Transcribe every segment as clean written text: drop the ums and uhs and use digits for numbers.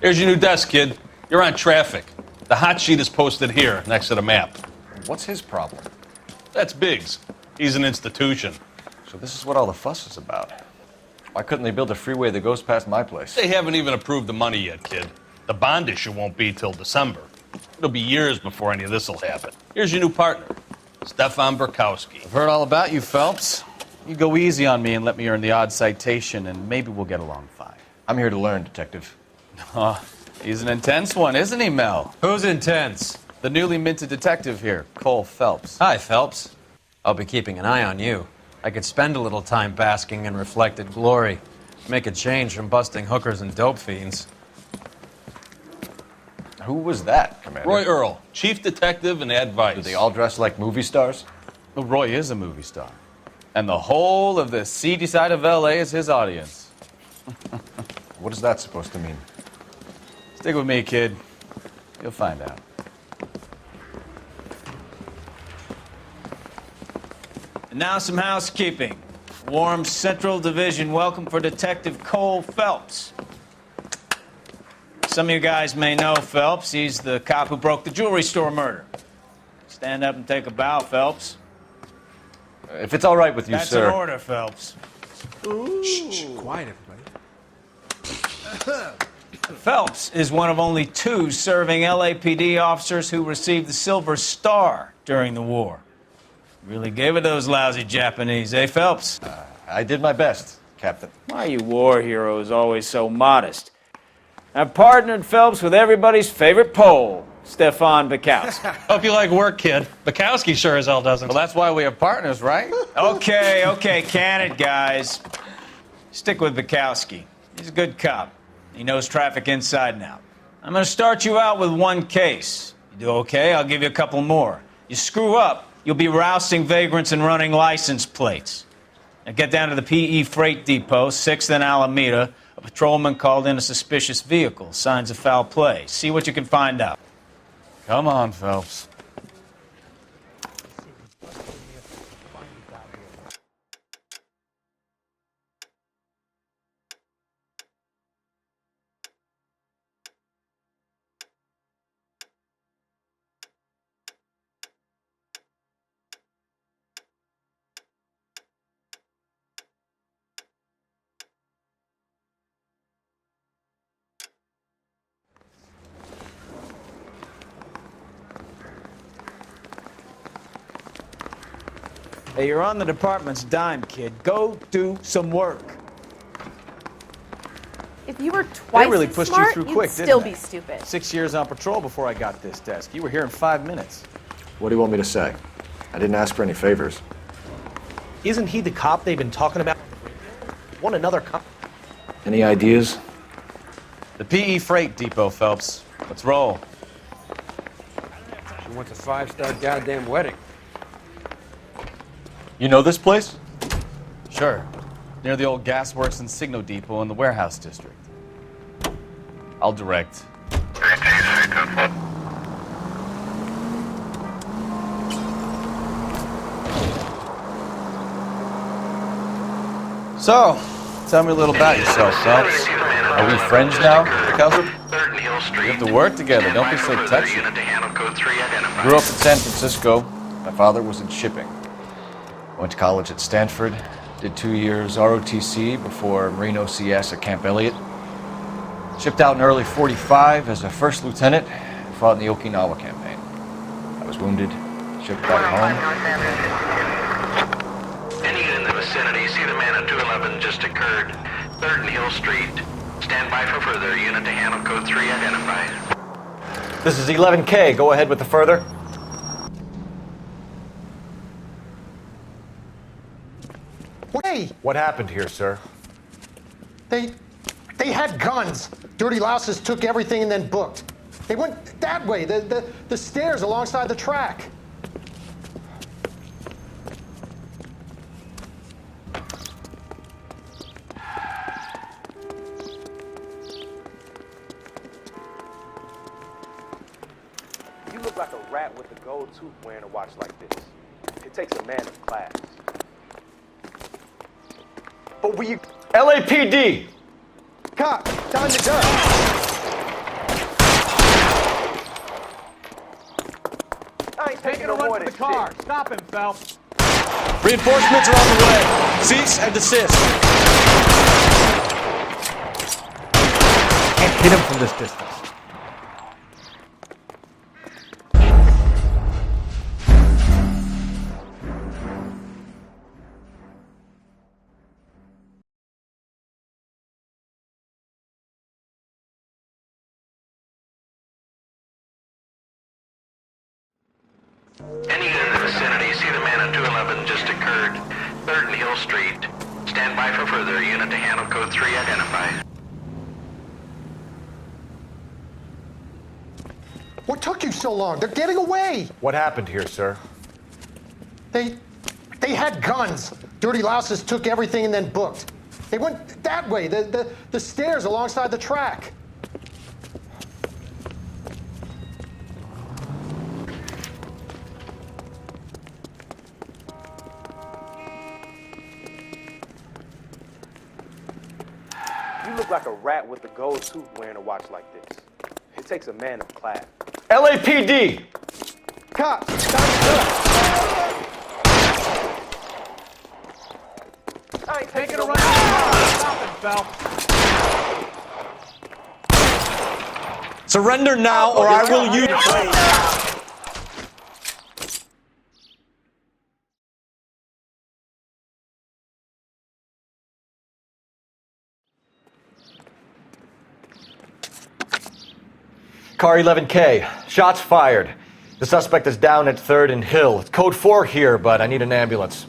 Here's your new desk, kid. You're on traffic. The hot sheet is posted here, next to the map. What's his problem? That's Biggs. He's an institution. So this is what all the fuss is about. Why couldn't they build a freeway that goes past my place? They haven't even approved the money yet, kid. The bond issue won't be till December. It'll be years before any of this will happen. Here's your new partner, Stefan Burkowski. I've heard all about you, Phelps. You go easy on me and let me earn the odd citation, and maybe we'll get along fine. I'm here to learn, Detective. He's an intense one, isn't he, Mel? Who's intense? The newly minted detective here, Cole Phelps. Hi, Phelps. I'll be keeping an eye on you. I could spend a little time basking in reflected glory. Make a change from busting hookers and dope fiends. Who was that, Commander? Roy Earl, chief detective and advice. Do they all dress like movie stars? Well, Roy is a movie star. And the whole of the seedy side of L.A. is his audience. What is that supposed to mean? Stick with me, kid. You'll find out. And now some housekeeping. Warm Central Division welcome for Detective Cole Phelps. Some of you guys may know Phelps. He's the cop who broke the jewelry store murder. Stand up and take a bow, Phelps. If it's all right with you, That's sir. an order, Phelps. Shh, quiet, everybody. Phelps is one of only 2 serving LAPD officers who received the Silver Star during the war. Really gave it those lousy Japanese, eh, Phelps? I did my best, Captain. Why are you war heroes always so modest? I've partnered Phelps with everybody's favorite Pole, Stefan Burkowski. Hope you like work, kid. Bukowski sure as hell doesn't. Well, that's why we have partners, right? Okay, can it, guys. Stick with Burkowski. He's a good cop. He knows traffic inside and out. I'm going to start you out with 1 case. You do okay, I'll give you a couple more. You screw up, you'll be rousting vagrants and running license plates. Now get down to the PE Freight Depot, 6th and Alameda. A patrolman called in a suspicious vehicle. Signs of foul play. See what you can find out. Come on, Phelps. Hey, you're on the department's dime, kid. Go do some work. If you were twice They really as pushed smart, you through you'd quick, still didn't be they? stupid. 6 years on patrol before I got this desk. You were here in 5 minutes. What do you want me to say? I didn't ask for any favors. Isn't he the cop they've been talking about? Want another cop? Any ideas? The PE Freight Depot, Phelps. Let's roll. She wants a 5-star goddamn wedding. You know this place? Sure. Near the old gasworks and Signo Depot in the warehouse district. I'll direct. So, tell me a little about yourself, Phelps. Are we friends now, Burkowski? We have to work together. Don't be so touchy. Grew up in San Francisco. My father was in shipping. Went to college at Stanford. Did 2 years ROTC before Marine OCS at Camp Elliott. Shipped out in early '45 as a first lieutenant. Fought in the Okinawa campaign. I was wounded. Shipped back home. Any unit in the vicinity, see the man at 211 just occurred. 3rd and Hill Street. Stand by for further. Unit to handle code 3 identified. This is 11K. Go ahead with the further. Hey! What happened here, sir? They had guns. Dirty louses took everything and then booked. They went that way, the stairs alongside the track. You look like a rat with a gold tooth wearing a watch like this. It takes a man of class. But we... LAPD! Cop, time to go. ain't taking no more than the car. Stop him, Phelps. Reinforcements are on the way. Cease and desist. Can't hit him from this distance. Any unit in the vicinity, see the man on 211 just occurred. 3rd and Hill Street. Stand by for further. Unit to handle code 3 identified. What took you so long? They're getting away. What happened here, sir? They had guns. Dirty louses took everything and then booked. They went that way, the stairs alongside the track. You look like a rat with a gold tooth wearing a watch like this. It takes a man of class. LAPD! Cops, stop. I ain't taking a run. Stop him, Phelps. Surrender now, or I will use. Car 11K. Shots fired. The suspect is down at 3rd and Hill. It's code 4 here, but I need an ambulance.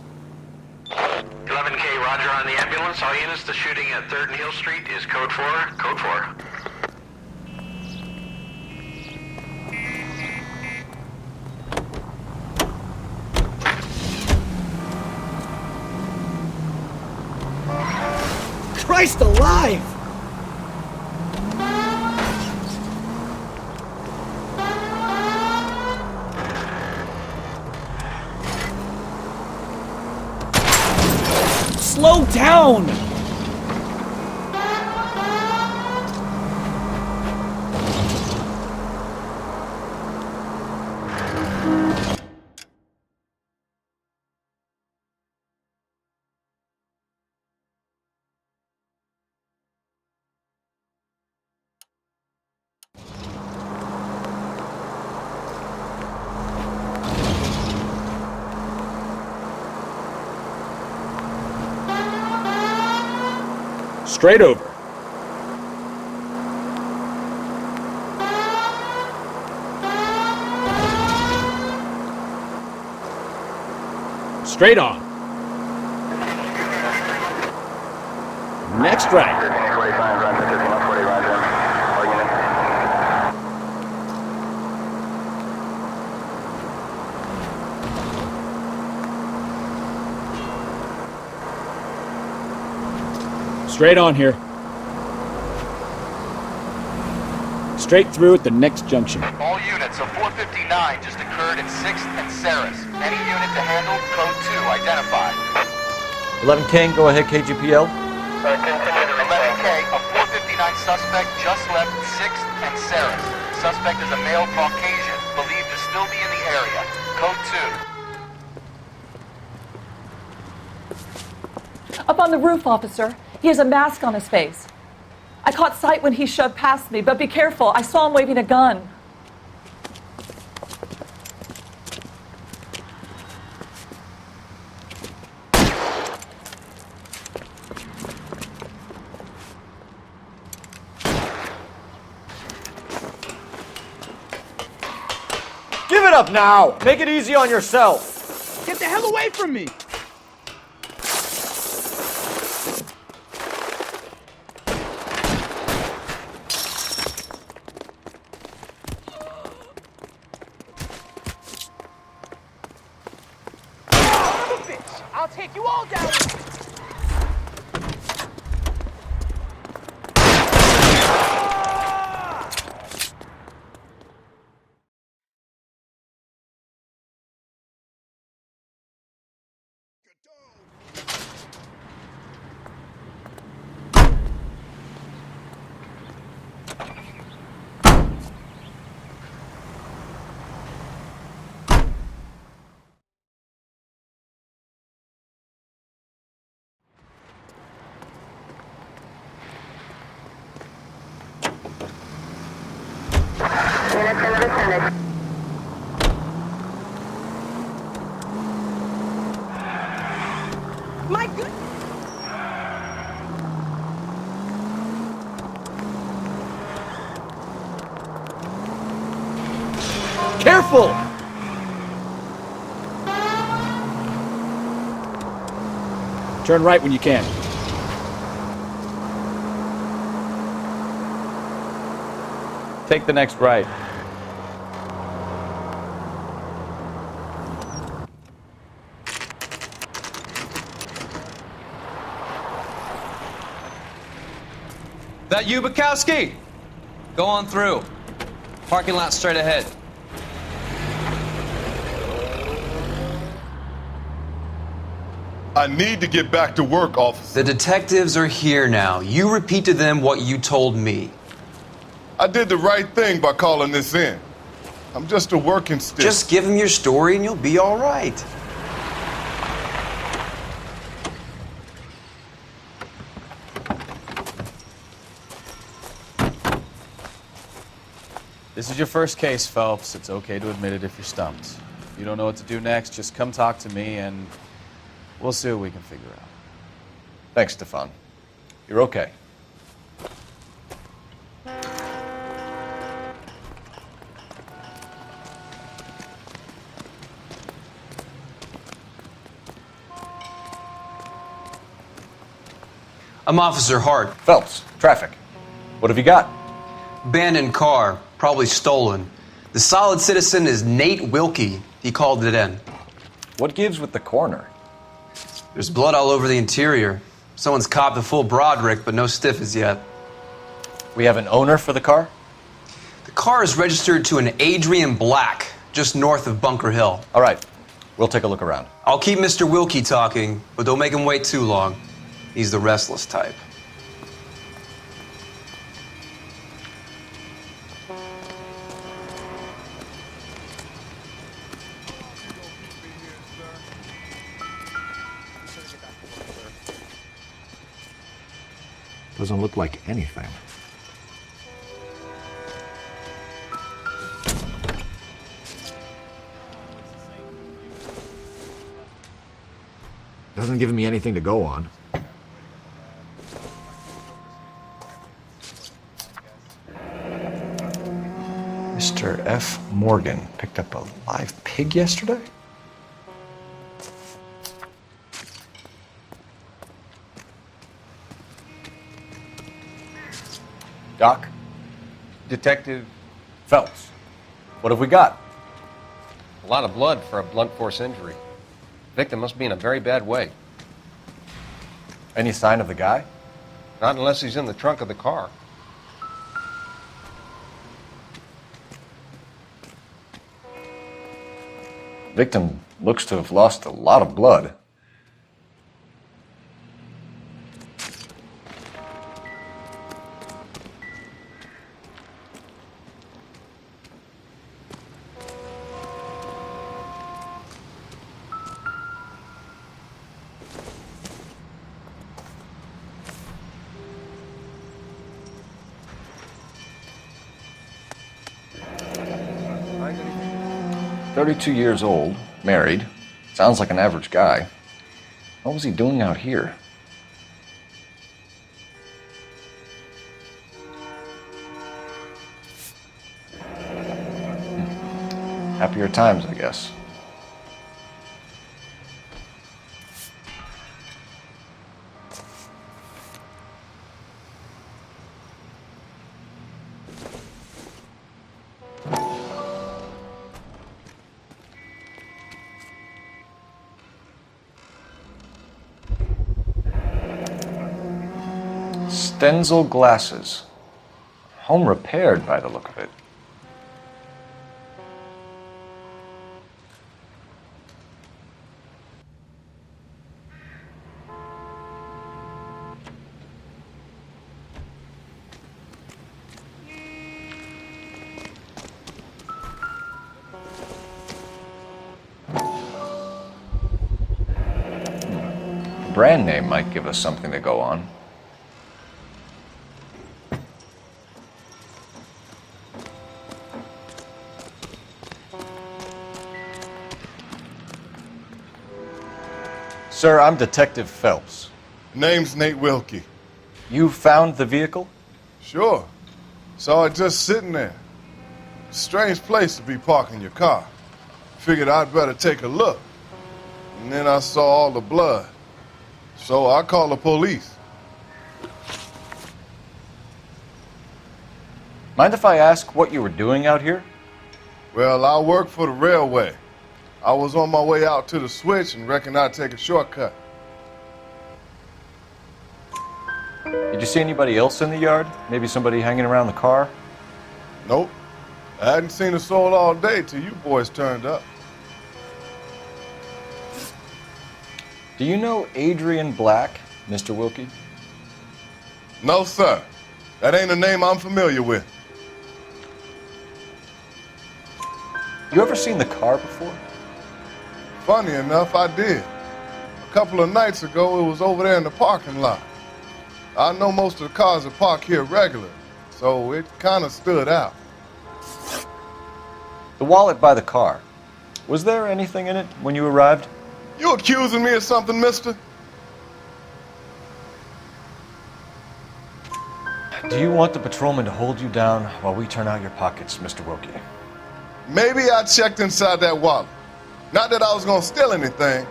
11K, roger on the ambulance. All units, the shooting at 3rd and Hill Street is code 4. Code 4. Christ alive! Slow down! Straight over. Straight on. Next right. Straight on here. Straight through at the next junction. All units, a 459 just occurred in 6th and Saris. Any unit to handle, code 2, identified. 11 King, go ahead, KGPL. 11K, a 459 suspect just left 6th and Saris. Suspect is a male Caucasian, believed to still be in the area. Code 2. Up on the roof, officer. He has a mask on his face. I caught sight when he shoved past me, but be careful. I saw him waving a gun. Give it up now! Make it easy on yourself! Get the hell away from me! I'll take you all down. units in the vicinity. My goodness! Careful! Turn right when you can. Take the next right. That you, Bukowski? Go on through. Parking lot straight ahead. I need to get back to work, officer. The detectives are here now. You repeat to them what you told me. I did the right thing by calling this in. I'm just a working stick. Just give them your story and you'll be all right. This is your first case, Phelps. It's okay to admit it if you're stumped. If you don't know what to do next, just come talk to me and we'll see what we can figure out. Thanks, Stefan. You're okay. I'm Officer Hart. Phelps, traffic. What have you got? Abandoned car, probably stolen. The solid citizen is Nate Wilkie. He called it in. What gives with the coroner? There's blood all over the interior. Someone's copped a full Broderick, but no stiff as yet. We have an owner for the car? The car is registered to an Adrian Black, just north of Bunker Hill. All right, we'll take a look around. I'll keep Mr. Wilkie talking, but don't make him wait too long. He's the restless type. Doesn't look like anything. Doesn't give me anything to go on. Mr. F. Morgan picked up a live pig yesterday? Doc? Detective, Phelps. What have we got? a lot of blood for a blunt force injury. Victim must be in a very bad way. Any sign of the guy? Not unless he's in the trunk of the car. Victim looks to have lost a lot of blood. Find anything? 32 years old, married. Sounds like an average guy. What was he doing out here? Happier times, I guess. Stenzel glasses. Home repaired by the look of it. Brand name might give us something to go on. Sir, I'm Detective Phelps. Name's Nate Wilkie. You found the vehicle? Sure. Saw it just sitting there. Strange place to be parking your car. Figured I'd better take a look. And then I saw all the blood. So I called the police. Mind if I ask what you were doing out here? Well, I work for the railway. I was on my way out to the switch and reckoned I'd take a shortcut. Did you see anybody else in the yard? Maybe somebody hanging around the car? Nope. I hadn't seen a soul all day till you boys turned up. Do you know Adrian Black, Mr. Wilkie? No, sir. That ain't a name I'm familiar with. You ever seen the car before? Funny enough, I did. A couple of nights ago, it was over there in the parking lot. I know most of the cars are parked here regular, so it kind of stood out. The wallet by the car. Was there anything in it when you arrived? You accusing me of something, mister? Do you want the patrolman to hold you down while we turn out your pockets, Mr. Wilkie? Maybe I checked inside that wallet. Not that I was gonna steal anything.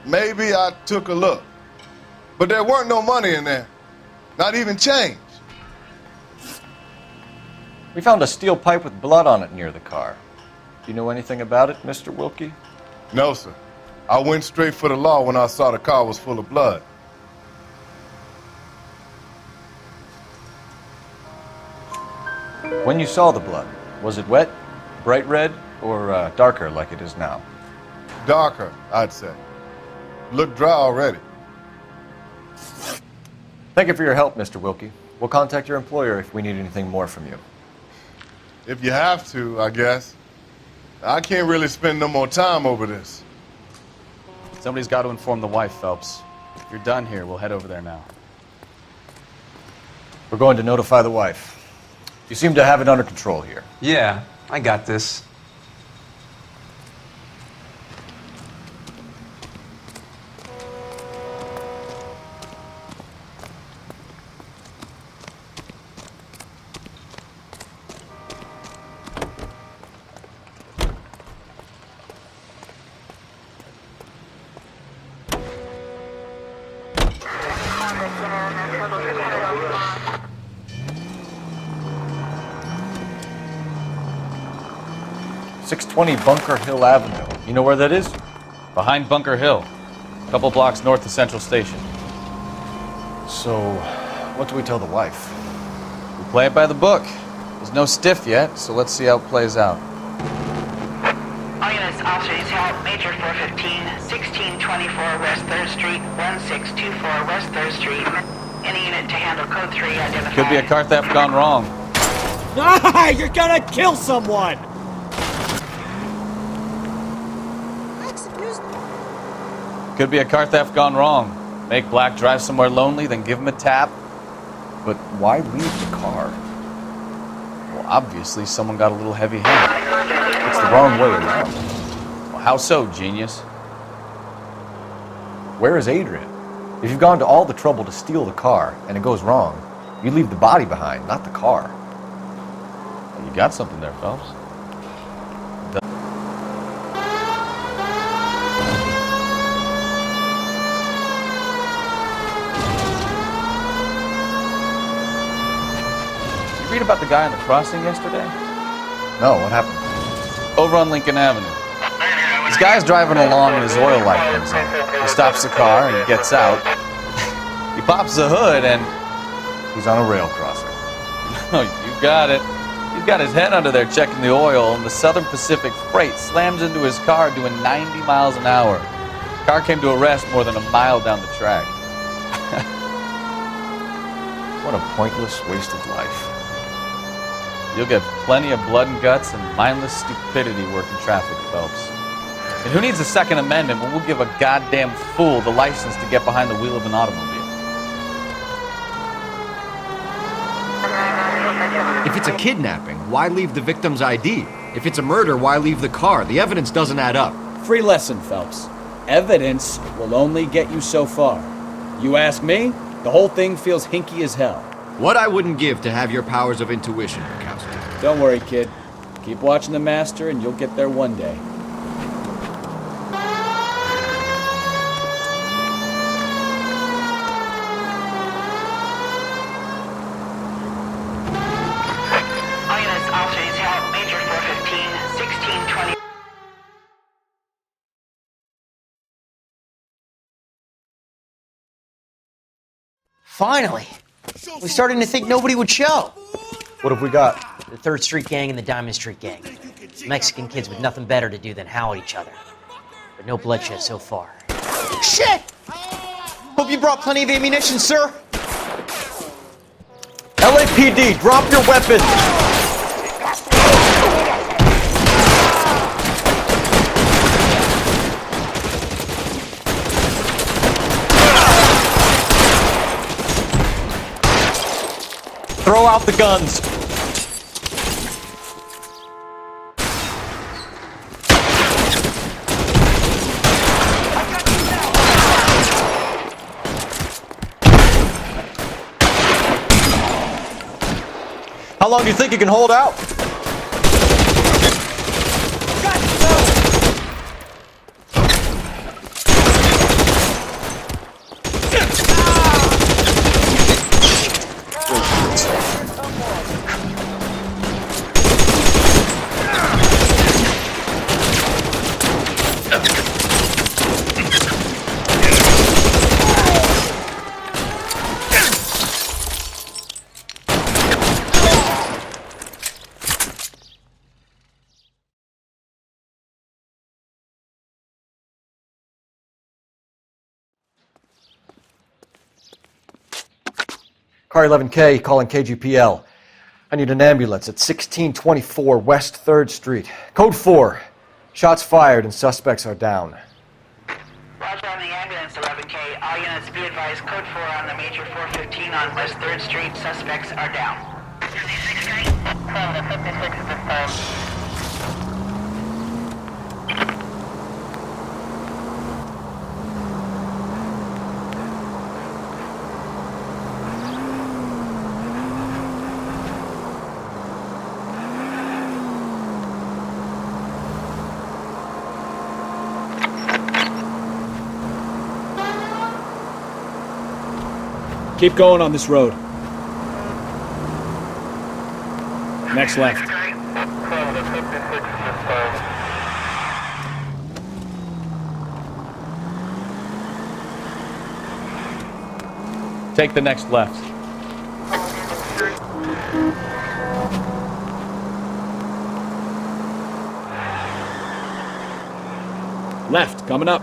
Maybe I took a look. But there weren't no money in there. Not even change. We found a steel pipe with blood on it near the car. Do you know anything about it, Mr. Wilkie? No, sir. I went straight for the law when I saw the car was full of blood. When you saw the blood, was it wet, bright red, or darker like it is now? Darker, I'd say. Looked dry already. Thank you for your help, Mr. Wilkie. We'll contact your employer if we need anything more from you. If you have to, I guess. I can't really spend no more time over this. Somebody's got to inform the wife, Phelps. If you're done here, we'll head over there now. We're going to notify the wife. You seem to have it under control here. Yeah, I got this. .620 Bunker Hill Avenue. You know where that is? Behind Bunker Hill. A couple blocks north of Central Station. So, what do we tell the wife? We play it by the book. There's no stiff yet, so let's see how it plays out. All units, officers help. Major 415, 1624 West 3rd Street, 1624 West 3rd Street. Any unit to handle code 3 identified. Could be a car theft gone wrong. Ah, you're gonna kill someone! Could be a car theft gone wrong. Make Black drive somewhere lonely, then give him a tap. But why leave the car? Well, obviously someone got a little heavy-handed. It's the wrong way around. Well, how so, genius? Where is Adrian? If you've gone to all the trouble to steal the car and it goes wrong, you leave the body behind, not the car. Well, you got something there, Phelps. Read about the guy on the crossing yesterday? No, what happened? Over on Lincoln Avenue. This guy's driving along and his oil light comes on. He stops the car and he gets out. He pops the hood and... He's on a rail crossing. Oh, you got it. He's got his head under there checking the oil, and the Southern Pacific Freight slams into his car doing 90 miles an hour. The car came to a rest more than a mile down the track. What a pointless waste of life. You'll get plenty of blood and guts and mindless stupidity working traffic, Phelps. And who needs a Second Amendment when we'll give a goddamn fool the license to get behind the wheel of an automobile? If it's a kidnapping, why leave the victim's ID? If it's a murder, why leave the car? The evidence doesn't add up. Free lesson, Phelps. Evidence will only get you so far. You ask me, the whole thing feels hinky as hell. What I wouldn't give to have your powers of intuition, Bukowski. Don't worry, kid. Keep watching the master and you'll get there one day. All units, officers help. Major 415, 1620. Finally! We're starting to think nobody would show. What have we got? The 3rd Street Gang and the Diamond Street Gang. Mexican kids with nothing better to do than howl at each other. But no bloodshed so far. Shit! Hope you brought plenty of ammunition, sir. LAPD, drop your weapons! Throw out the guns. How long do you think you can hold out? Car 11K calling KGPL. I need an ambulance at 1624 West 3rd Street. Code 4. Shots fired and suspects are down. Roger on the ambulance, 11K. All units be advised, code 4 on the Major 415 on West 3rd Street. Suspects are down. 56 from the 56 this time. Keep going on this road. Next left. Take the next left. Left, coming up.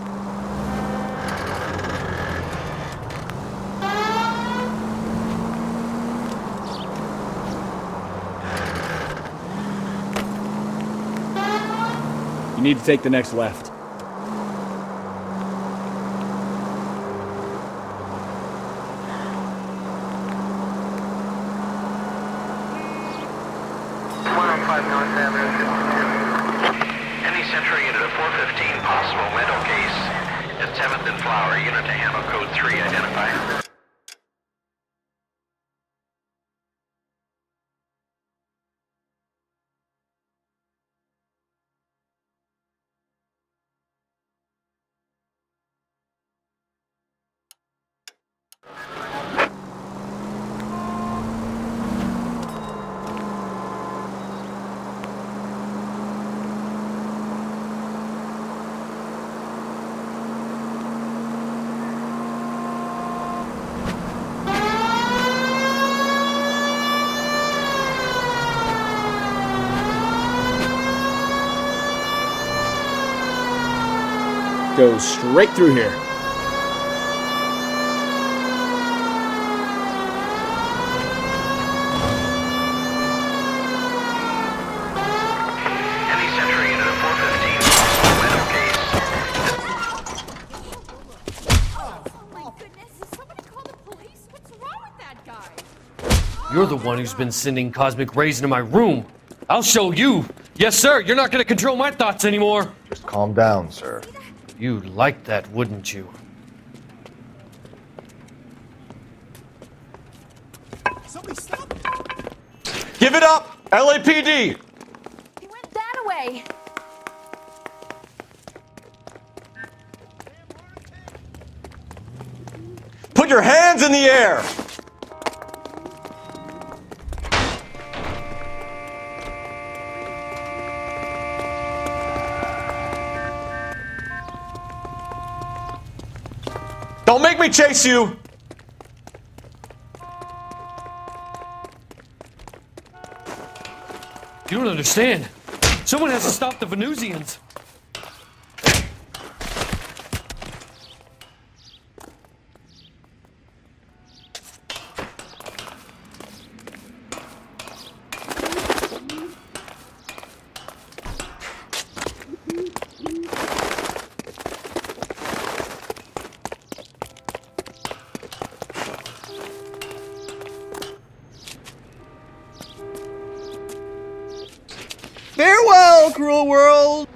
You need to take the next left. Any Central unit of 415 possible mental case at 7th and Flower. Unit to handle code 3 identified. Go straight through here. Any Central unit of 415 possible mental case. Oh my goodness, did somebody call the police? What's wrong with that guy? You're the one who's been sending cosmic rays into my room. I'll show you. Yes, sir. You're not going to control my thoughts anymore. Just calm down, sir. You'd like that, wouldn't you? Somebody stop him! Give it up! LAPD! He went that way. Put your hands in the air! Don't make me chase you! You don't understand. Someone has to stop the Venusians. Farewell, cruel world!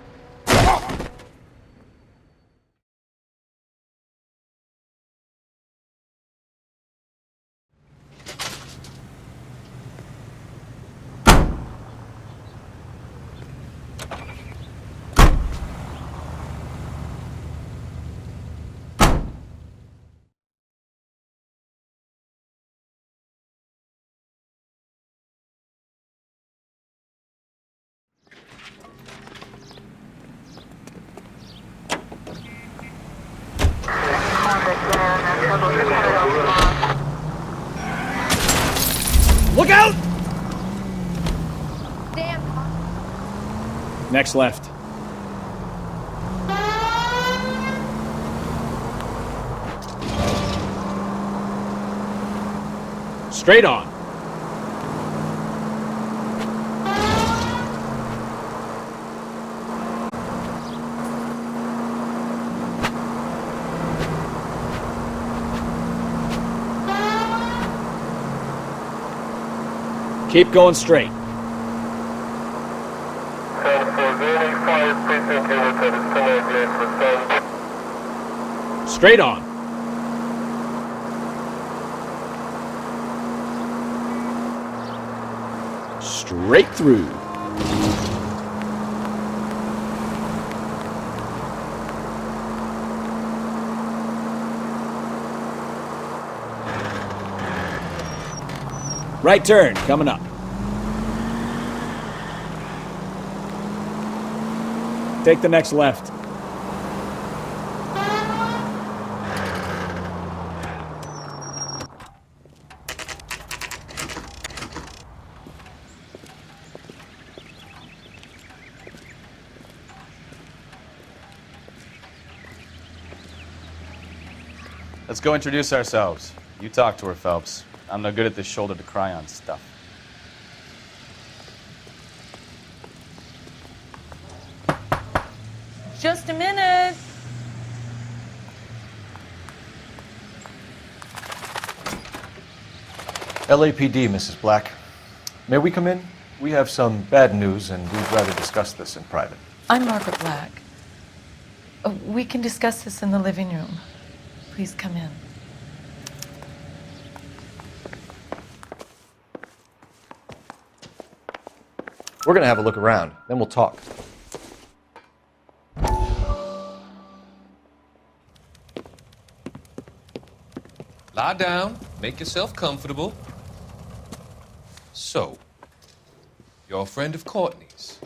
Look out! Damn. Next left. Straight on. Keep going straight. Straight on. Straight through. Right turn, coming up. Take the next left. Let's go introduce ourselves. You talk to her, Phelps. I'm no good at this shoulder to cry on stuff. Just a minute. LAPD, Mrs. Black. May we come in? We have some bad news, and we'd rather discuss this in private. I'm Margaret Black. We can discuss this in the living room. Please come in. We're gonna have a look around, then we'll talk. Lie down, make yourself comfortable. So, you're a friend of Courtney's?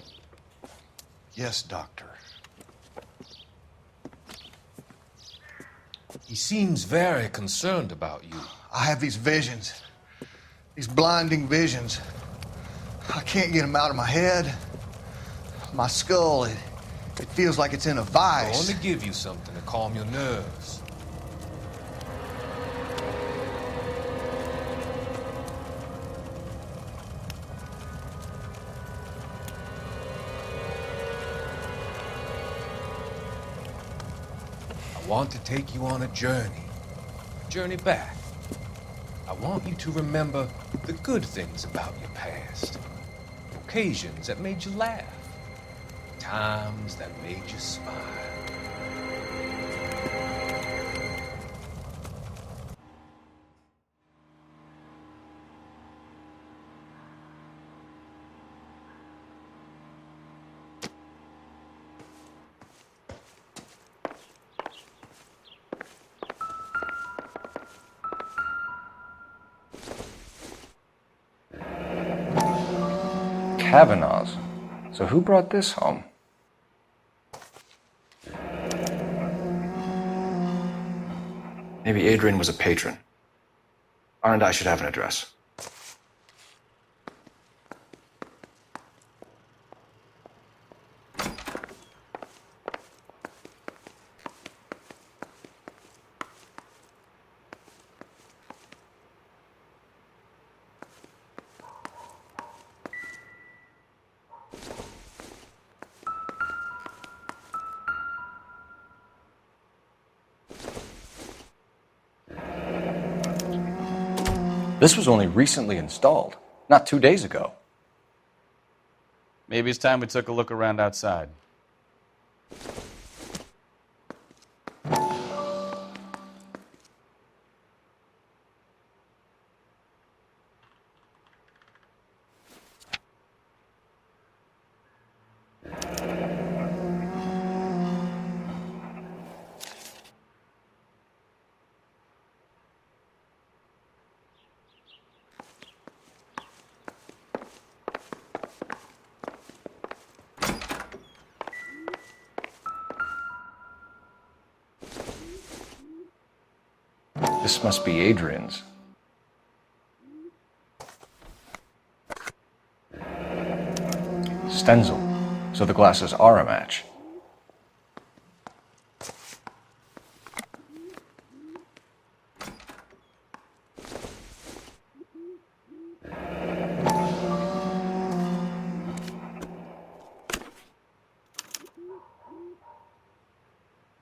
Yes, Doctor. He seems very concerned about you. I have these visions. These blinding visions. I can't get them out of my head. My skull, it feels like it's in a I vice. want to give you something to calm your nerves. I want to take you on a journey back. I want you to remember the good things about your past. Occasions that made you laugh. Times that made you smile. Kavanaugh's. So who brought this home? Maybe Adrian was a patron. R&I should have an address. This was only recently installed, not 2 days ago. Maybe it's time we took a look around outside. This must be Adrian's. Stenzel. So the glasses are a match.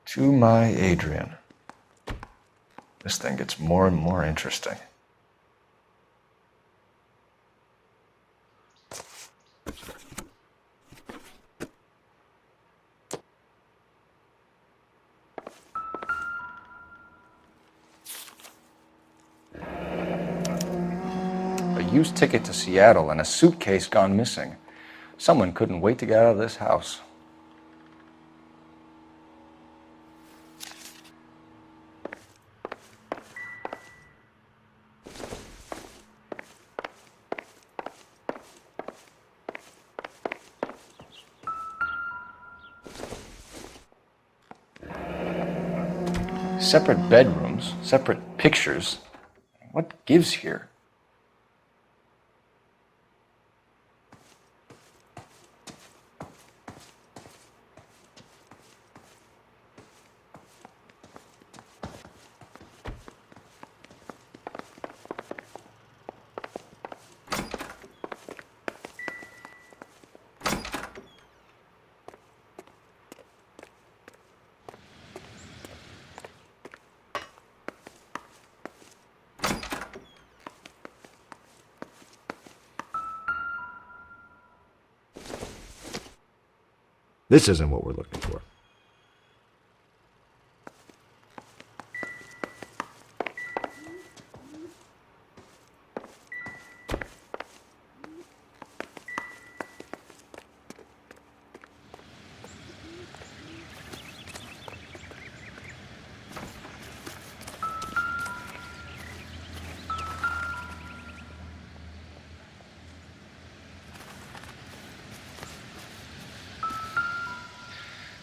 To my Adrian. This thing gets more and more interesting. A used ticket to Seattle and a suitcase gone missing. Someone couldn't wait to get out of this house. Separate bedrooms, separate pictures. What gives here? This isn't what we're looking for.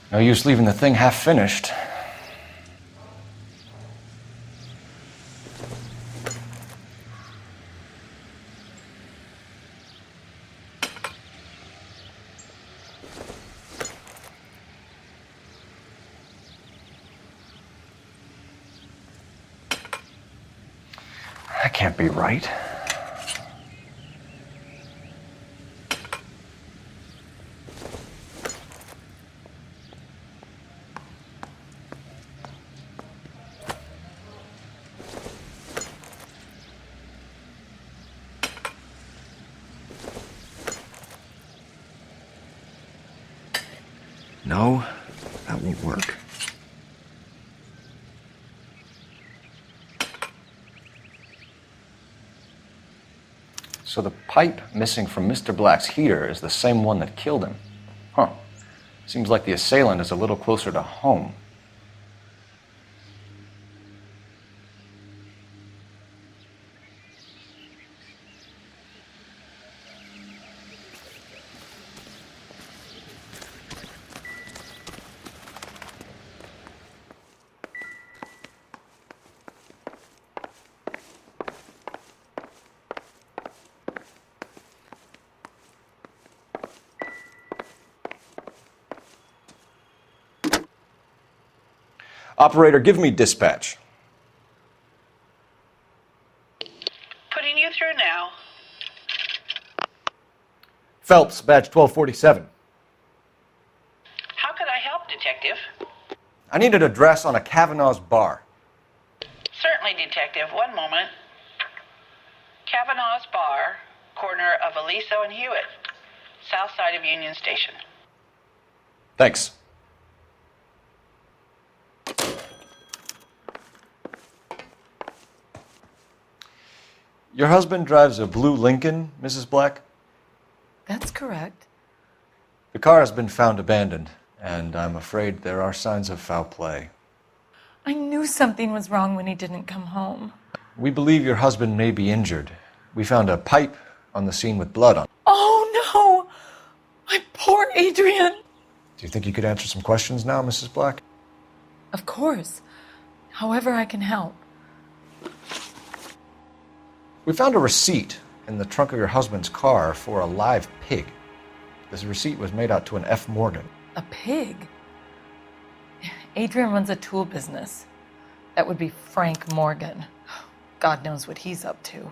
No use leaving the thing half finished. That can't be right. No, that won't work. So the pipe missing from Mr. Black's heater is the same one that killed him. Huh. Seems like the assailant is a little closer to home. Operator, give me dispatch. Putting you through now. Phelps, badge 1247. How could I help, Detective? I need an address on a Kavanaugh's bar. Certainly, Detective. One moment. Kavanaugh's Bar, corner of Aliso and Hewitt, south side of Union Station. Thanks. Your husband drives a blue Lincoln, Mrs. Black? That's correct. The car has been found abandoned, and I'm afraid there are signs of foul play. I knew something was wrong when he didn't come home. We believe your husband may be injured. We found a pipe on the scene with blood on it. Oh, no! My poor Adrian! Do you think you could answer some questions now, Mrs. Black? Of course. However I can help. We found a receipt in the trunk of your husband's car for a live pig. This receipt was made out to an F. Morgan. A pig? Adrian runs a tool business. That would be Frank Morgan. God knows what he's up to.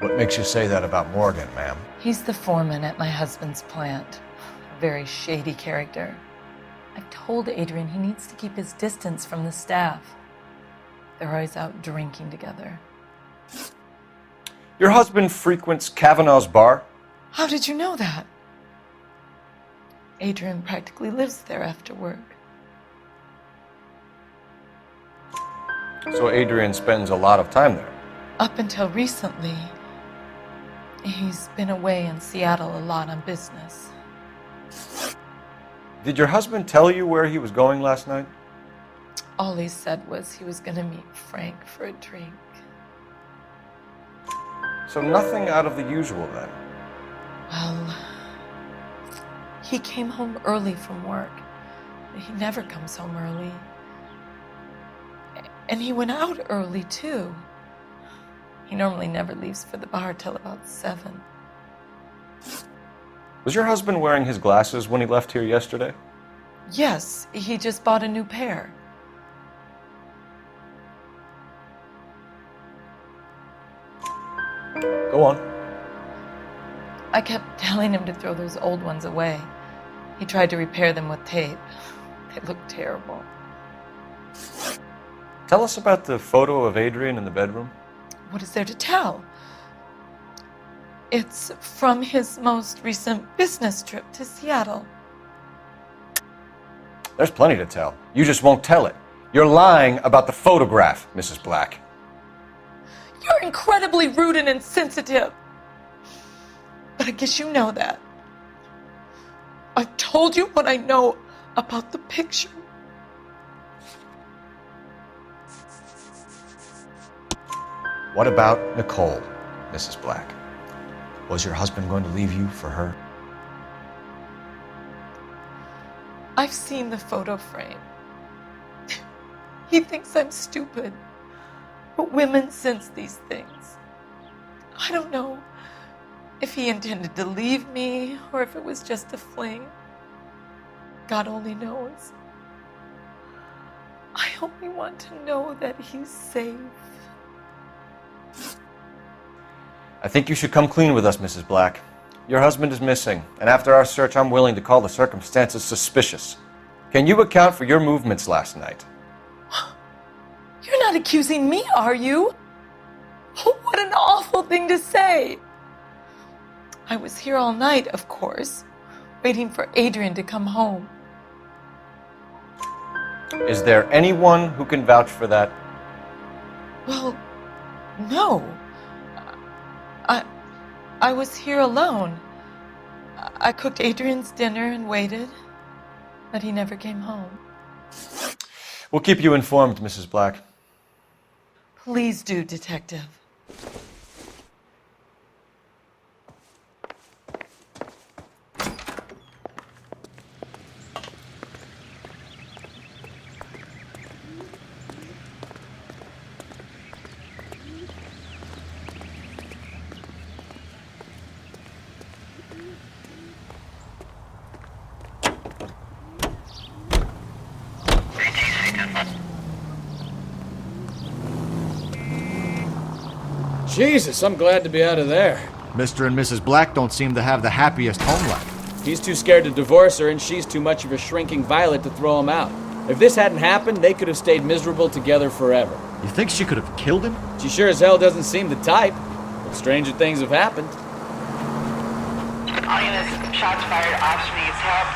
What makes you say that about Morgan, ma'am? He's the foreman at my husband's plant. A very shady character. I've told Adrian he needs to keep his distance from the staff. They're always out drinking together. Your husband frequents Kavanaugh's bar? How did you know that? Adrian practically lives there after work. So Adrian spends a lot of time there? Up until recently, he's been away in Seattle a lot on business. Did your husband tell you where he was going last night? All he said was he was going to meet Frank for a drink. So nothing out of the usual then? Well, he came home early from work. He never comes home early. And he went out early, too. He normally never leaves for the bar till about 7. Was your husband wearing his glasses when he left here yesterday? Yes, he just bought a new pair. Go on. I kept telling him to throw those old ones away. He tried to repair them with tape. They looked terrible. Tell us about the photo of Adrian in the bedroom. What is there to tell? It's from his most recent business trip to Seattle. There's plenty to tell. You just won't tell it. You're lying about the photograph, Mrs. Black. You're incredibly rude and insensitive. But I guess you know that. I've told you what I know about the picture. What about Nicole, Mrs. Black? Was your husband going to leave you for her? I've seen the photo frame. He thinks I'm stupid. But women sense these things. I don't know if he intended to leave me or if it was just a fling. God only knows. I only want to know that he's safe. I think you should come clean with us, Mrs. Black. Your husband is missing, and after our search, I'm willing to call the circumstances suspicious. Can you account for your movements last night? You're not accusing me, are you? What an awful thing to say. I was here all night, of course, waiting for Adrian to come home. Is there anyone who can vouch for that? Well, no. I was here alone. I cooked Adrian's dinner and waited, but he never came home. We'll keep you informed, Mrs. Black. Please do, Detective. Jesus, I'm glad to be out of there. Mr. and Mrs. Black don't seem to have the happiest home life. He's too scared to divorce her, and she's too much of a shrinking violet to throw him out. If this hadn't happened, they could have stayed miserable together forever. You think she could have killed him? She sure as hell doesn't seem the type, but stranger things have happened. All units, shots fired, ops needs help.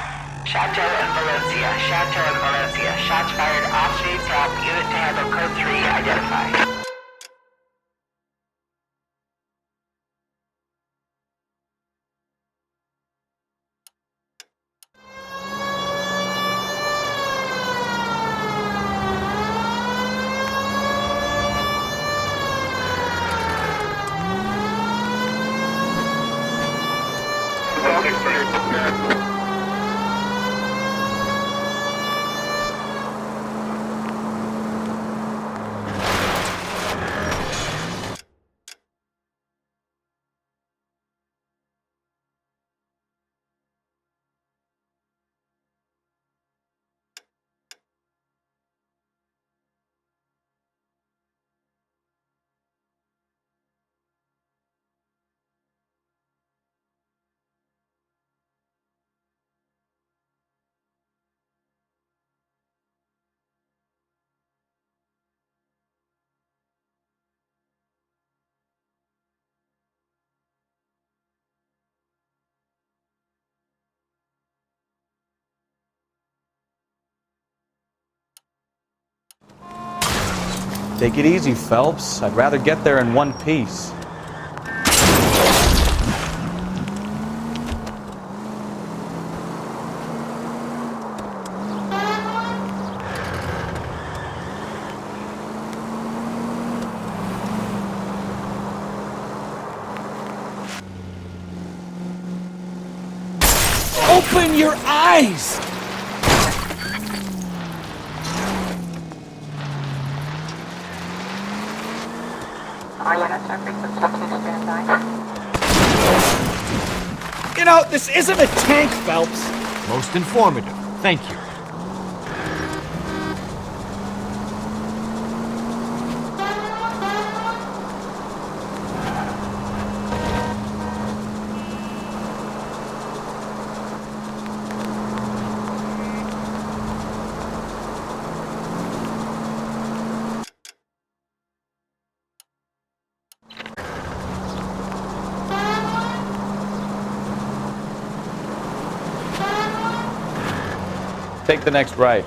Chateau and Valencia, Chateau and Valencia. Shots fired, ops needs help. Unit to handle code 3, identify. Take it easy, Phelps. I'd rather get there in one piece. Open your eyes! All units are frequency 2 standby. You know, this isn't a tank, Phelps. Most informative. Thank you. Take the next right.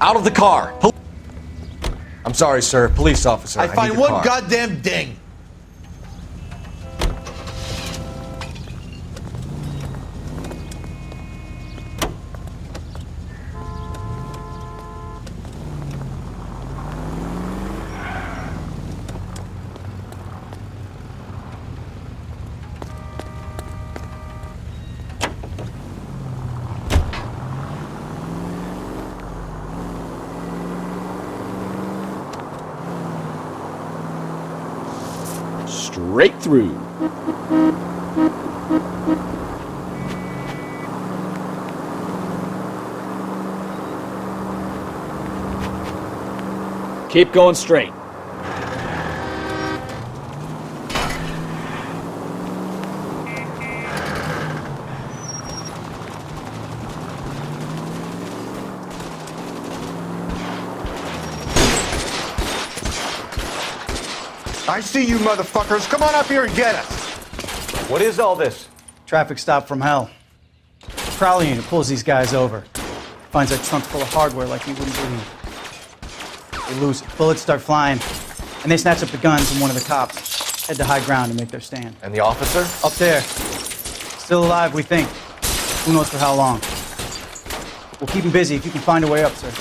Out of the car! I'm sorry, sir. Police officer. I need find your one car. goddamn ding. Straight through. Keep going straight. I see you motherfuckers. Come on up here and get us. What is all this? Traffic stop from hell. Prowler unit pulls these guys over. Finds a trunk full of hardware like you wouldn't believe. They lose it. Bullets start flying, and they snatch up the guns from one of the cops. Head to high ground and make their stand. And the officer? Up there. Still alive, we think. Who knows for how long. We'll keep him busy if you can find a way up, sir.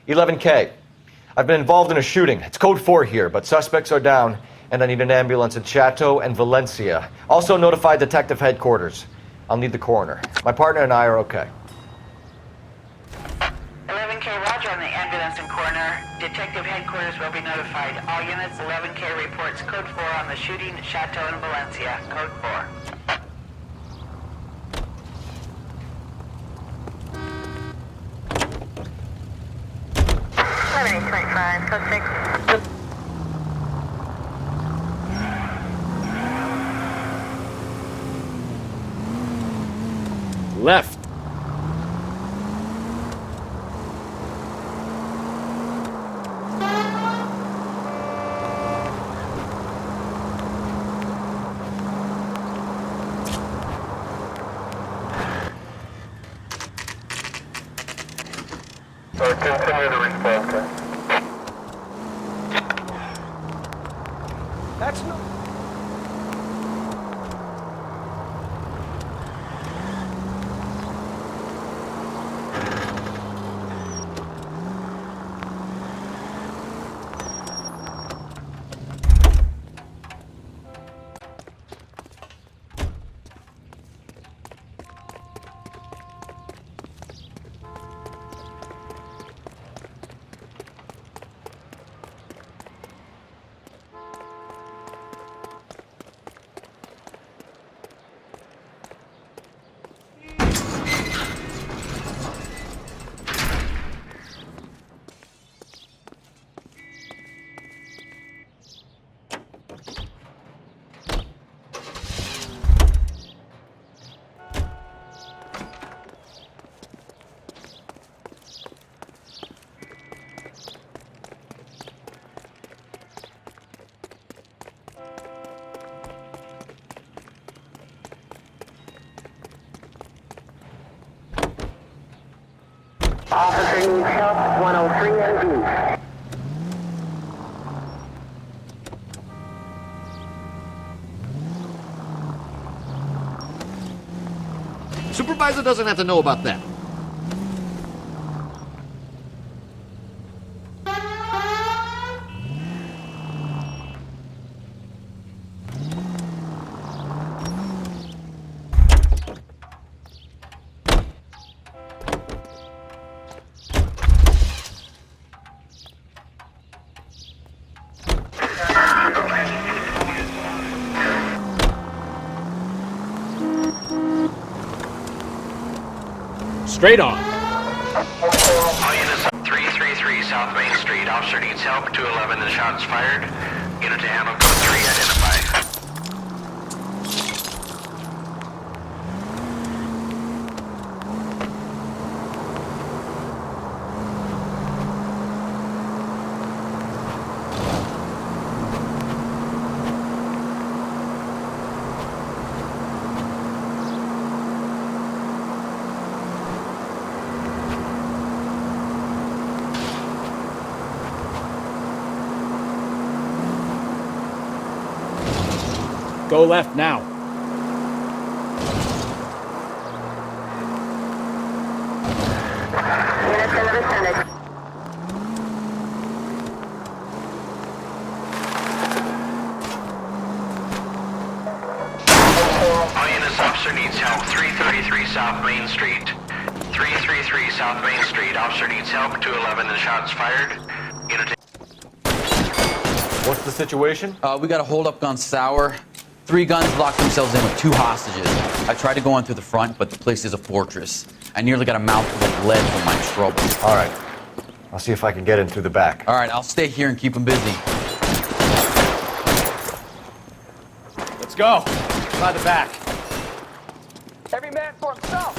11K. I've been involved in a shooting. It's code 4 here, but suspects are down, and I need an ambulance in Chateau and Valencia. Also notify detective headquarters. I'll need the coroner. My partner and I are okay. 11K, roger on the ambulance and coroner. Detective headquarters will be notified. All units, 11K reports code 4 on the shooting at Chateau and Valencia. Code 4. Left. Continue to respond, sir. That's no. Officer needs help, 103 MD. Supervisor doesn't have to know about that. Straight on. All units, 333 South Main Street. Officer needs help. 211 and shots fired. Unit to handle code 3 identified. Go left now. Units in the vicinity. All units, officer needs help. 333 South Main Street. 333 South Main Street. Officer needs help. 211 and shots fired. Unit to... What's the situation? We got a hold-up gone sour. 3 guns locked themselves in with 2 hostages. I tried to go in through the front, but the place is a fortress. I nearly got a mouthful of lead from my trouble. All right. I'll see if I can get in through the back. All right, I'll stay here and keep them busy. Let's go. By the back. Every man for himself.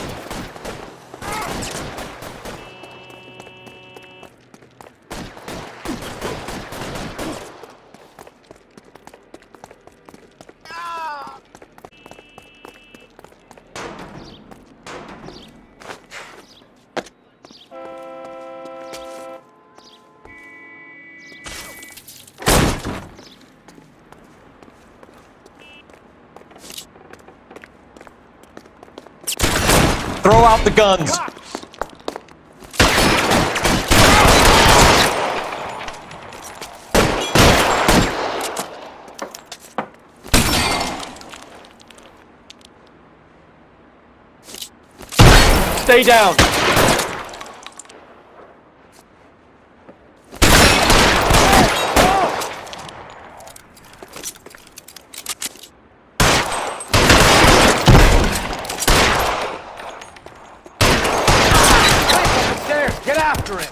Throw out the guns. Stay down. Upstairs, get after him.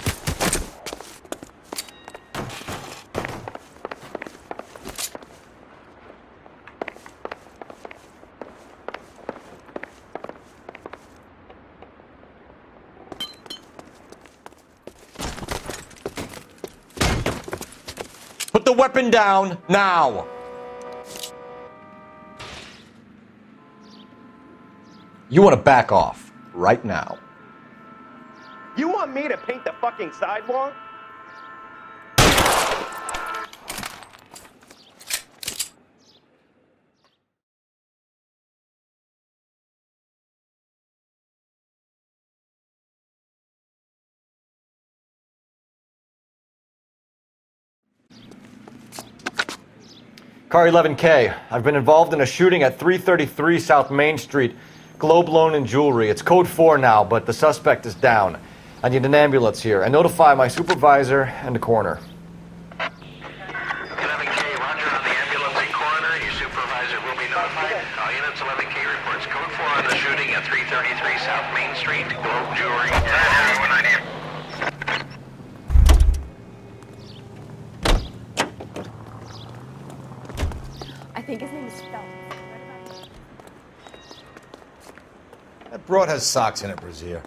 Put the weapon down now. You want to back off right now. You want me to paint the fucking sidewalk? Car 11K, I've been involved in a shooting at 333 South Main Street. Globe Loan and Jewelry. It's code 4 now, but the suspect is down. I need an ambulance here. And notify my supervisor and the coroner. 11K, roger on the ambulance and coroner. Your supervisor will be notified. All units, 11K reports code 4 on the shooting at 333 South Main Street. Globe Jewelry. I think his name is Phelps. That broad has socks in it, Brazier.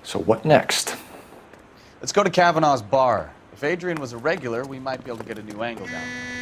So what next? Let's go to Kavanaugh's bar. If Adrian was a regular, we might be able to get a new angle down there.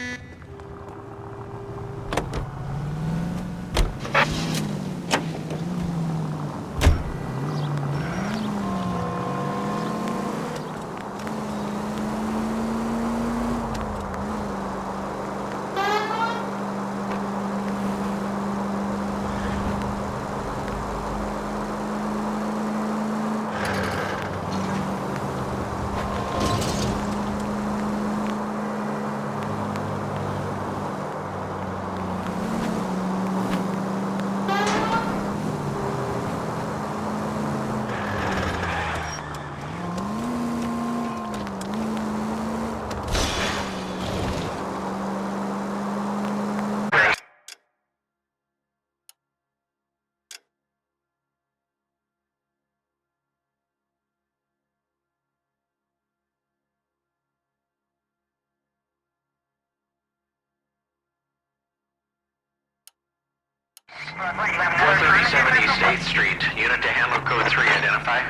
East 8th Street. Unit to handle code 3. Identify.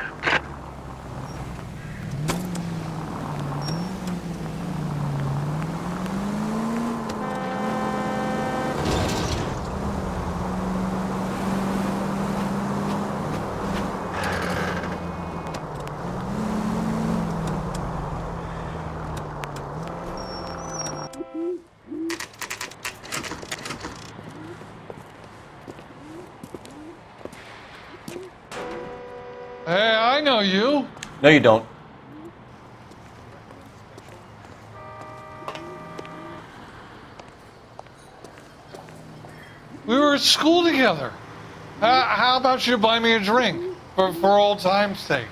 Hey, I know you. No, you don't. We were at school together. How about you buy me a drink for old time's sake?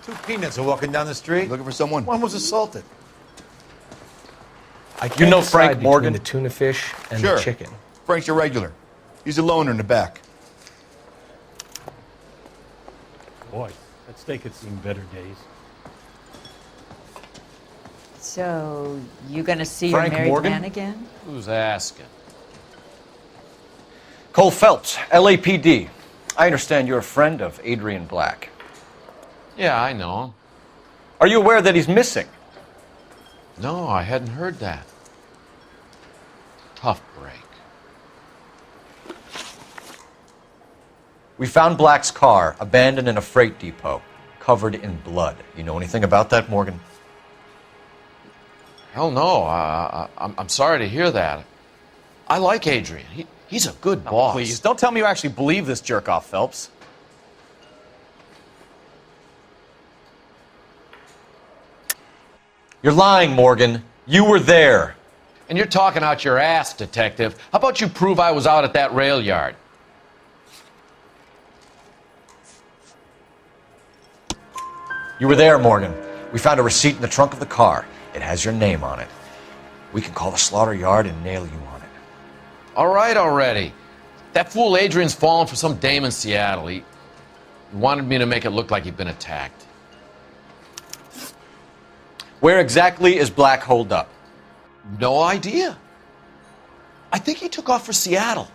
Two peanuts are walking down the street. Looking for someone? One was assaulted. I can't You know decide Frank between Morgan? the tuna fish and Sure. the chicken. Frank's your regular. He's a loner in the back. Boy, that steak had seen better days. So, you gonna see Frank your married Morgan? man again? Who's asking? Cole Phelps, LAPD. I understand you're a friend of Adrian Black. Yeah, I know him. Are you aware that he's missing? No, I hadn't heard that. Tough break. We found Black's car abandoned in a freight depot, covered in blood. You know anything about that, Morgan? Hell no. I'm sorry to hear that. I like Adrian. He's a good boss. Please, don't tell me you actually believe this jerk-off, Phelps. You're lying, Morgan. You were there. And you're talking out your ass, detective. How about you prove I was out at that rail yard? You were there, Morgan. We found a receipt in the trunk of the car. It has your name on it. We can call the slaughter yard and nail you on it. All right already. That fool Adrian's fallen for some dame in Seattle. He wanted me to make it look like he'd been attacked. Where exactly is Black holed up? No idea. I think he took off for Seattle.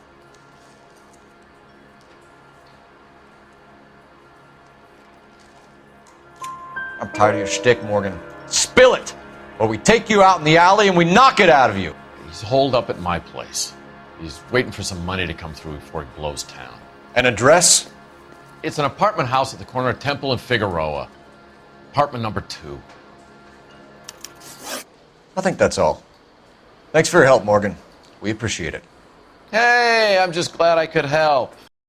I'm tired of your shtick, Morgan. Spill it! Or we take you out in the alley and we knock it out of you. He's holed up at my place. He's waiting for some money to come through before he blows town. An address? It's an apartment house at the corner of Temple and Figueroa. Apartment number 2. I think that's all. Thanks for your help, Morgan. We appreciate it. Hey, I'm just glad I could help.